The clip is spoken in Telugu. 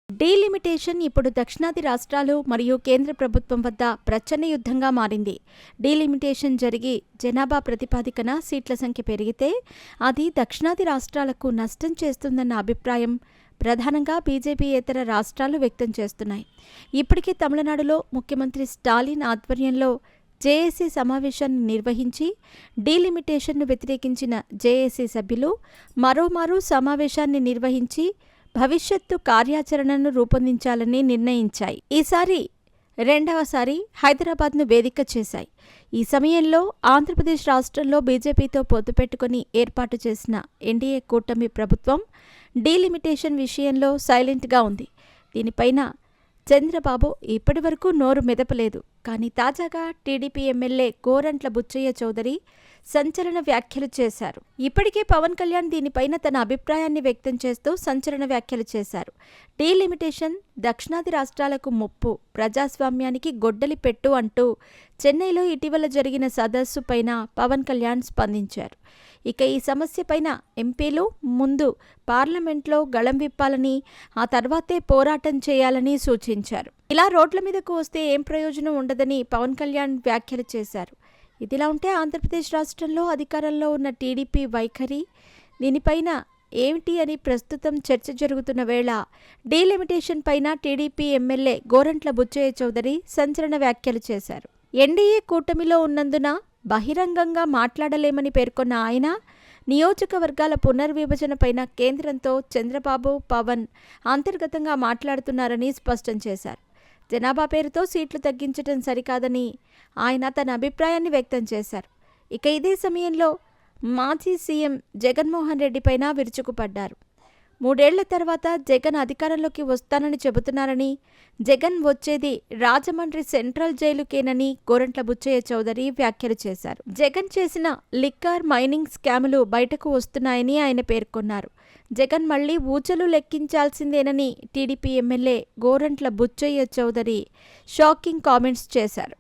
డీలిమిటేషన్ ఇప్పుడు దక్షిణాది రాష్ట్రాలు మరియు కేంద్ర ప్రభుత్వం వద్ద ప్రచన్న యుద్ధంగా మారింది. డీలిమిటేషన్ జరిగి జనాభా ప్రాతిపదికన సీట్ల సంఖ్య పెరిగితే అది దక్షిణాది రాష్ట్రాలకు నష్టం చేస్తుందన్న అభిప్రాయం ప్రధానంగా బీజేపీయేతర రాష్ట్రాలు వ్యక్తం చేస్తున్నాయి. ఇప్పటికే తమిళనాడులో ముఖ్యమంత్రి స్టాలిన్ ఆధ్వర్యంలో జేఏసీ సమావేశాన్ని నిర్వహించి డీలిమిటేషన్ను వ్యతిరేకించిన జేఏసీ సభ్యులు మరోమారు సమావేశాన్ని నిర్వహించి భవిష్యత్తు కార్యాచరణను రూపొందించాలని నిర్ణయించాయి. ఈసారి రెండవసారి హైదరాబాద్ను వేదిక చేశాయి. ఈ సమయంలో ఆంధ్రప్రదేశ్ రాష్ట్రంలో బీజేపీతో పొత్తు పెట్టుకుని ఏర్పాటు చేసిన ఎన్డీఏ కూటమి ప్రభుత్వం డీలిమిటేషన్ విషయంలో సైలెంట్గా ఉంది. దీనిపైన చంద్రబాబు ఇప్పటివరకు నోరు మెదపలేదు. కానీ తాజాగా టీడీపీ ఎమ్మెల్యే గోరంట్ల బుచ్చయ్య చౌదరి సంచలన వ్యాఖ్యలు చేశారు. ఇప్పటికే పవన్ కళ్యాణ్ దీనిపైన తన అభిప్రాయాన్ని వ్యక్తం చేస్తూ సంచలన వ్యాఖ్యలు చేశారు. డీలిమిటేషన్ దక్షిణాది రాష్ట్రాలకు ముప్పు, ప్రజాస్వామ్యానికి గొడ్డలి పెట్టు అంటూ చెన్నైలో ఇటీవల జరిగిన సదస్సు పైన పవన్ కళ్యాణ్ స్పందించారు. ఇక ఈ సమస్యపైన ఎంపీలు ముందు పార్లమెంట్లో గళం విప్పాలని, ఆ తర్వాతే పోరాటం చేయాలని సూచించారు. ఇలా రోడ్ల మీదకు వస్తే ఏం ప్రయోజనం ఉండదని పవన్ కళ్యాణ్ వ్యాఖ్యలు చేశారు. ఇదిలా ఉంటే ఆంధ్రప్రదేశ్ రాష్ట్రంలో అధికారంలో ఉన్న టీడీపీ వైఖరి దీనిపైన ఏమిటి అని ప్రస్తుతం చర్చ జరుగుతున్న వేళ డీలిమిటేషన్ పైన టీడీపీ ఎమ్మెల్యే గోరంట్ల బుచ్చయ్య చౌదరి సంచలన వ్యాఖ్యలు చేశారు. ఎన్డీఏ కూటమిలో ఉన్నందున బహిరంగంగా మాట్లాడలేమని పేర్కొన్న ఆయన నియోజకవర్గాల పునర్విభజనపైన కేంద్రంతో చంద్రబాబు, పవన్ అంతర్గతంగా మాట్లాడుతున్నారని స్పష్టం చేశారు. జనాభా పేరుతో సీట్లు తగ్గించడం సరికాదని ఆయన తన అభిప్రాయాన్ని వ్యక్తం చేశారు. ఇక ఇదే సమయంలో మాజీ సీఎం జగన్మోహన్ రెడ్డి పైన విరుచుకుపడ్డారు. 3 ఏళ్ల తర్వాత జగన్ అధికారంలోకి వస్తానని చెబుతున్నారని, జగన్ వచ్చేది రాజమండ్రి సెంట్రల్ జైలుకేనని గోరంట్ల బుచ్చయ్య చౌదరి వ్యాఖ్యలు చేశారు. జగన్ చేసిన లిక్కర్ మైనింగ్ స్కాములు బయటకు వస్తున్నాయని ఆయన పేర్కొన్నారు. జగన్ మళ్లీ ఊచలు లెక్కించాల్సిందేనని TDP MLA Gorantla Butchaiah Chowdary shocking comments చేశారు.